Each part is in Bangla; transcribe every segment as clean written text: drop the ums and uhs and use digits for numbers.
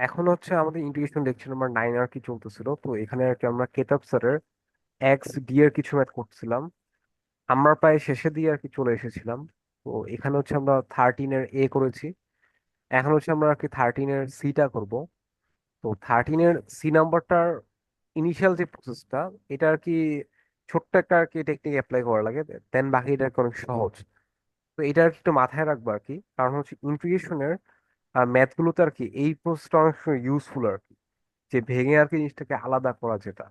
এখন হচ্ছে আমাদের ইন্টিগ্রেশন লেকচার নাম্বার 9 আর কি চলতেছিল, তো এখানে আর কি আমরা কেটআপ স্যারের এক্স ডি এর কিছু ম্যাথ করছিলাম। আমরা প্রায় শেষের দিয়ে আর কি চলে এসেছিলাম। তো এখানে হচ্ছে আমরা 13 এর এ করেছি। এখন হচ্ছে আমরা আর কি 13 এর সিটা করব। তো 13 এর সি নাম্বারটার ইনিশিয়াল যে প্রসেসটা, এটা আর কি ছোট্ট একটা আর কি টেকনিক অ্যাপ্লাই করা লাগে, দেন বাকি এটা আর কি অনেক সহজ। তো এটা আর কি একটু মাথায় রাখবো আর কি, কারণ হচ্ছে ইন্টিগ্রেশনের আর ম্যাথ গুলোতে আর কি এই প্রসেসটা অনেক সময় ইউজফুল আর কি, যে ভেঙে আর কি জিনিসটাকে আলাদা করা যেটা।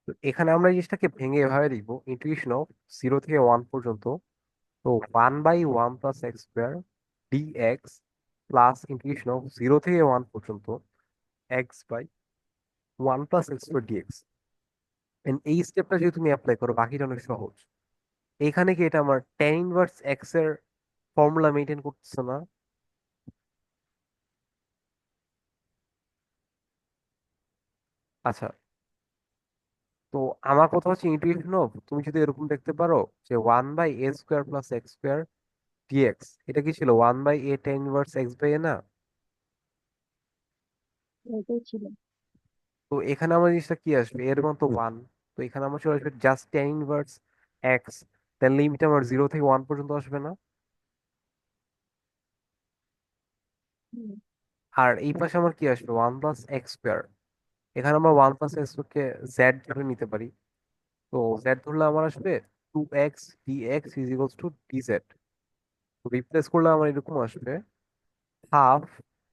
তো এখানে আমরা এই জিনিসটাকে ভেঙে এভাবে লিখবো, ইন্টিগ্রেশন অফ 0 থেকে 1 পর্যন্ত। তো 1/1 plus x square dx plus integration of 0 থেকে 1 পর্যন্ত x/1 plus x square dx. এই স্টেপটা যদি তুমি অ্যাপ্লাই করো, বাকিটা অনেক সহজ। এখানে কি এটা আমার টেন ইনভার্স এক্স এর ফর্মুলা মেনটেন করতেছে না? আচ্ছা, তো আমার কথা হচ্ছে ইন্টিগ্রেশন অফ, তুমি যদি এরকম দেখতে পারো যে 1/a² plus x square dx, এটা কি ছিল 1/a টেন ইনভার্স এক্স/a না? এটাই ছিল। তো এখানে আমার জিনিসটা কি আসবে, এর মতো ওয়ান। তো এখানে আমার চলে আসবে জাস্ট টেন ইনভার্স এক্স, দেন লিমিট আমার 0 থেকে 1 পর্যন্ত আসবে না? হুম, আর এই পাশে আমার কি আসবে, 1 প্লাস এক্স স্কোয়ার। এখানে আমরা 1 প্লাস এক্স কে জেড ধরে নিতে পারি। তো জেড ধরলে আমার আসবে 2x dx = dz। রিপ্লেস করলে আমার এরকম আসবে হাফ,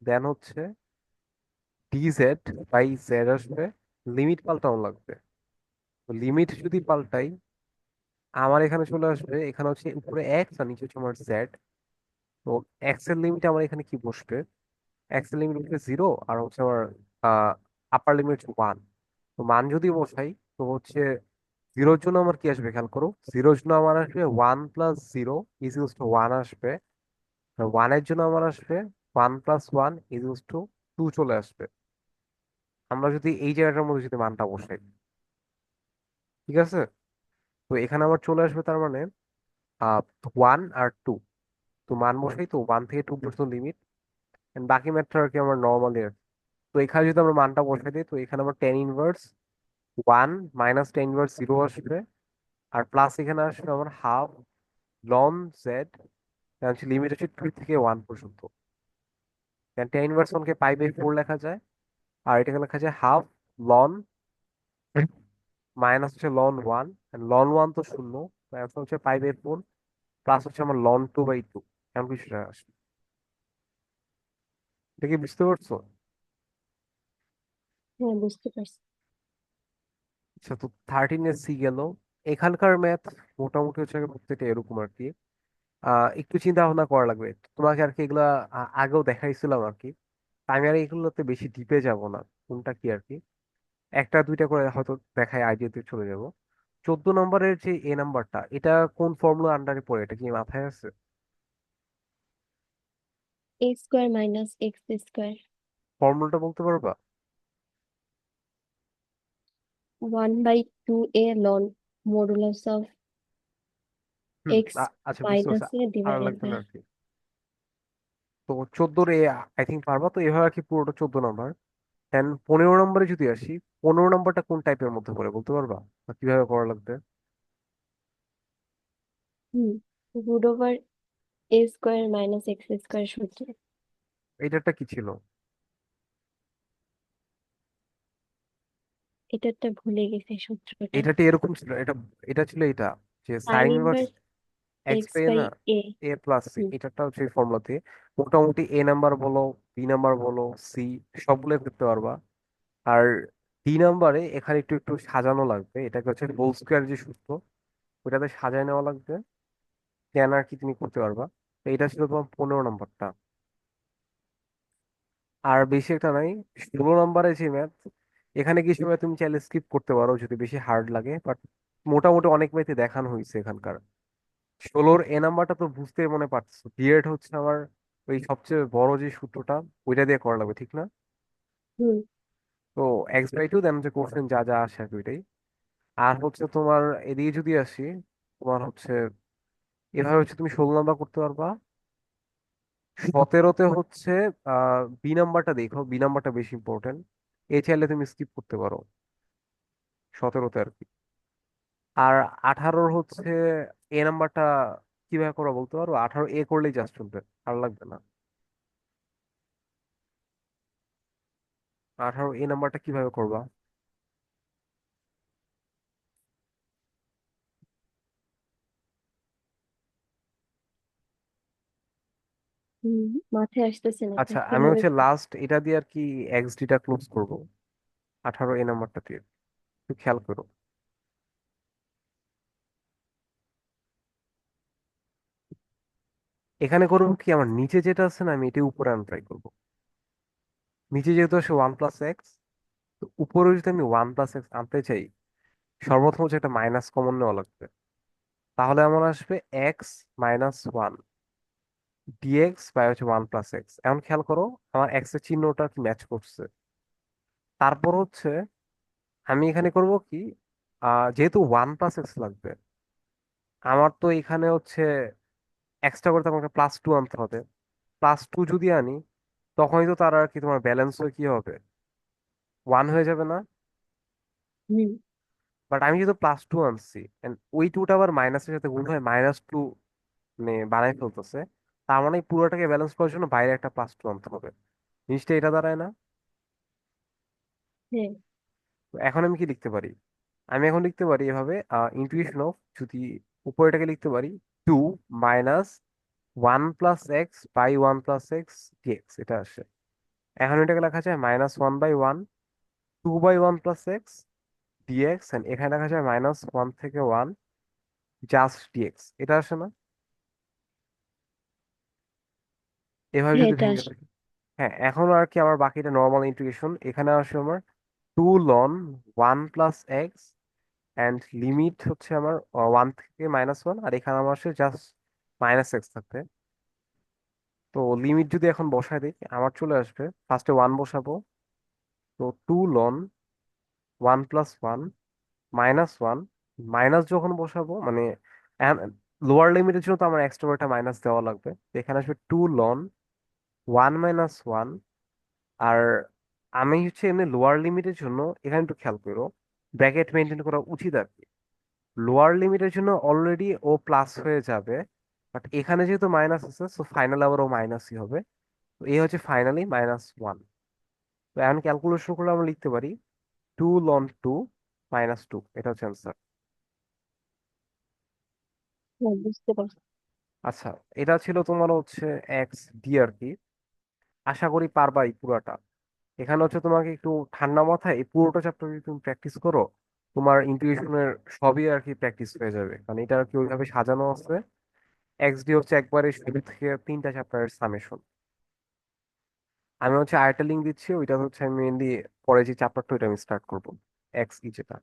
দেন হচ্ছে dz/z আসবে। লিমিট পাল্টানো লাগবে। তো লিমিট যদি পাল্টাই, আমার এখানে চলে আসবে, এখানে হচ্ছে উপরে এক্স আর নিচে হচ্ছে আমার জেড। তো এক্স এর লিমিট আমার এখানে কি বসবে, এক্স এর লিমিট হচ্ছে 0, আর হচ্ছে আমার আপার লিমিট হচ্ছে 1। তো মান যদি বসাই, তো হচ্ছে জিরোর জন্য আমার কি আসবে খেয়াল করো, জিরোর জন্য আমার আসবে 1 + 0 = 1 আসবে। আর ওয়ানের জন্য আমার আসবে 1 + 1 = 2 চলে আসবে। আমরা যদি এই জায়গাটার মধ্যে যদি মানটা বসাই, ঠিক আছে, তো এখানে আমার চলে আসবে তার মানে 1 আর 2। তো মান বসাই, তো 1 থেকে 2 পর্যন্ত লিমিট, বাকি ম্যাথটা আর কি আমার নর্মালি আর কি। তো এখানে যদি আমরা মানটা বসাই দিই, তো এখানে আমার টেন ইনভার্স 1 - টেন ইনভার্স 0 আসবে। আর প্লাস এখানে আসবে আমার হাফ লন জেড, হচ্ছে লিমিট হচ্ছে 2 থেকে 1 পর্যন্ত। টেন ইনভার্স 1 কে পাই/4 লেখা যায়। আর এটাকে লেখা যায় হাফ লন মাইনাস হচ্ছে লন 1, লন 1 তো শূন্য, অ্যান্সার হচ্ছে পাই/4 প্লাস হচ্ছে আমার লন 2/2। এমন কিছুটা আসবে। এটা কি বুঝতে পারছো? হ্যাঁ, বুঝতে পারছি। আচ্ছা, তো 13 এর সি গেল। এখানকার ম্যাথ মোটামুটি হচ্ছে প্রত্যেকটা এরকম আর কি। একটু চিন্তা ভাবনা করা লাগবে তোমাকে আর কি, এগুলা আগেও দেখাইছিলাম আর কি। আমি আর এগুলোতে বেশি ডিপে যাব না, কোনটা কি আর কি, একটা দুইটা করে হয়তো দেখায় আইডিয়াতে চলে যাব। 14 নম্বরের যে এ নাম্বারটা, এটা কোন ফর্মুলা আন্ডারে পড়ে, এটা কি মাথায় আছে? a² - x²। ফর্মুলাটা বলতে পারবা? 1/2a ln modulus of hmm, x আচ্ছা বুঝতে পারছি। মাইনাস এ আর ডিভাইডেড লাগবে না বাই। আর কি। তো 14 আই থিঙ্ক পারবা, তো এভাবে আর কি পুরোটা 14 নম্বর। দেন 15 নম্বরে যদি আসি, 15 নম্বরটা কোন টাইপের মধ্যে পড়ে বলতে পারবা, বা কিভাবে করা লাগবে? হুম, √a² - x² সূত্র। এইটারটা কি ছিল? এটারটা ভুলে গেছে সূত্রটা। এটাতে এরকম ছিল, এটা এটা ছিল এটা, যে sine sine inverse inverse x x পে বাই না, এ। এ প্লাস সি, হুম, এটাটা হচ্ছে ফর্মুলাতে মোটামুটি এ নাম্বার বলো, বি নাম্বার বলো, সি সবগুলো করতে পারবা। আর ডি নাম্বারে এখানে একটু একটু সাজানো লাগবে, এটাকে হচ্ছে হোল স্কোয়ার যে সূত্র, ওটাতে সাজায় নেওয়া লাগবে, কেন আর কি তুমি করতে পারবা। তো এটা ছিল তোমার 15 নম্বরটা। আর বেশি একটা নাই। 16 নম্বরে যে ম্যাথ, এখানে কিছু ম্যাথ তুমি চাইলে স্কিপ করতে পারো যদি বেশি হার্ড লাগে, বাট মোটামুটি অনেক ম্যাথই দেখানো হয়েছে এখানকার। 16 এ নাম্বারটা তো বুঝতে মনে পারছো, ডিএড হচ্ছে আমার ওই সবচেয়ে বড় যে সূত্রটা, ওইটা দিয়ে করা লাগবে, ঠিক না? হুম, তো x/2, দেন হচ্ছে কোশ্চেন যা যা আসে আর কি ওইটাই। আর হচ্ছে তোমার এদিকে যদি আসি, তোমার হচ্ছে এভাবে হচ্ছে তুমি 16 নাম্বার করতে পারবা। 17তে হচ্ছে বি নাম্বারটা দেখো, বি নাম্বারটা বেশি ইম্পর্টেন্ট। এ চাইলে তুমি স্কিপ করতে পারো 17তে আর কি। আর 18 হচ্ছে এ নাম্বারটা কিভাবে করবো বলতে পারো? 18 করলেই জাস্ট চলবে, আর লাগবে না। 18 নাম্বারটা কিভাবে করবা? হুম, মাথায় আসতেছে না এটা আচ্ছা, আমি কিভাবে হচ্ছে লাস্ট এটা দিয়ে আর কি এক্স ডিটা ক্লোজ করবো, 18 নাম্বারটা দিয়ে। একটু খেয়াল করো। এখানে করবো কি, আমার নিচে যেটা আছে না, আমি এটা উপরে আনতে ট্রাই করবো। নিচে যেহেতু আসে 1+x, তো উপরে যদি আমি 1+x আনতে চাই, সর্বপ্রথম হচ্ছে একটা মাইনাস কমন নেওয়া লাগবে। তাহলে আমার আসবে x-1 ডিএক্স বাই হচ্ছে 1+x। এখন খেয়াল করো, আমার এক্স এর চিহ্নটা কি ম্যাচ করছে। তারপর হচ্ছে আমি এখানে করব কি, যেহেতু 1+x লাগবে, আমার তো এখানে হচ্ছে এক্সট্রা করে তো আমাকে +2 আনতে হবে। +2 যদি আনি, তখনই তো তার আর কি তোমার ব্যালেন্স হয়ে কি হবে, 1 হয়ে যাবে না? হুম, বাট আমি যেহেতু +2 আনছি, and ওই টুটা আবার মাইনাসের সাথে গুণ হয় -2 মানে বানাই ফেলতেছে। তার মানে এই পুরোটাকে ব্যালেন্স করার জন্য বাইরে একটা +2 আনতে হবে। জিনিসটা এটা দাঁড়ায় না? হ্যাঁ, তো এখন আমি কি লিখতে পারি? আমি এখন লিখতে পারি এভাবে, ইন্টিগ্রেশন অফ, যদি উপরেটাকে লিখতে পারি 2 minus 1+x by 1+x dx, এটা আসে। এখন এটাকে লেখা যায় -1/1 2/1+x ডিএক্স, এন্ড এখানে লেখা যায় -1 থেকে 1 জাস্ট ডিএক্স, এটা আসে না? এভাবে হ্যাঁ যদি এটা ভেঙে আসে। থাকি। হ্যাঁ, এখন আর কি আমার বাকিটা নর্মাল ইন্টিগ্রেশন। এখানে আসে আমার 2 ln 1+x, অ্যান্ড লিমিট হচ্ছে আমার 1 থেকে -1, আর এখানে আমার আসে জাস্ট -x থাকবে। তো লিমিট যদি এখন বসায় দিই, আমার চলে আসবে, ফার্স্টে 1 বসাবো, তো 2 ln 1+1 -1, মাইনাস যখন বসাবো মানে লোয়ার লিমিটের জন্য তো আমার এক্সট্রা একটা মাইনাস দেওয়া লাগবে, তো এখানে আসবে 2 ln 1 - 1। আর আমি হচ্ছে এমনি লোয়ার লিমিটের জন্য এখানে একটু খেয়াল করো, ব্র্যাকেট মেনটেন করা উচিত আর কি। লোয়ার লিমিটের জন্য অলরেডি ও প্লাস হয়ে যাবে, বাট এখানে যেহেতু মাইনাস আছে, সো ফাইনাল আবার ও মাইনাসই হবে। তো এই হচ্ছে ফাইনালি -1। তো এখন ক্যালকুলেশন করলে আমরা লিখতে পারি 2 ln 2 -2, এটা হচ্ছে অ্যান্সার। হ্যাঁ, বুঝতে পারছি। আচ্ছা, এটা ছিল তোমার হচ্ছে এক্স ডি আর কি। আশা করি পারবা এই পুরাটা। এখানে হচ্ছে তোমাকে একটু ঠান্ডা মাথায় এই পুরোটা চ্যাপ্টার যদি তুমি প্র্যাকটিস করো, তোমার ইন্টিগ্রেশনের সবই আর কি প্র্যাকটিস হয়ে যাবে, কারণ এটা আর কি ওইভাবে সাজানো আছে। এক্স ডি হচ্ছে একবারে শুরু থেকে 3টা চ্যাপ্টারের সামেশন। আমি হচ্ছে আরেকটা লিঙ্ক দিচ্ছি, ওইটা হচ্ছে আমি মেনলি পরে যে চ্যাপ্টারটা ওইটা আমি স্টার্ট করবো, এক্স ই যেটা।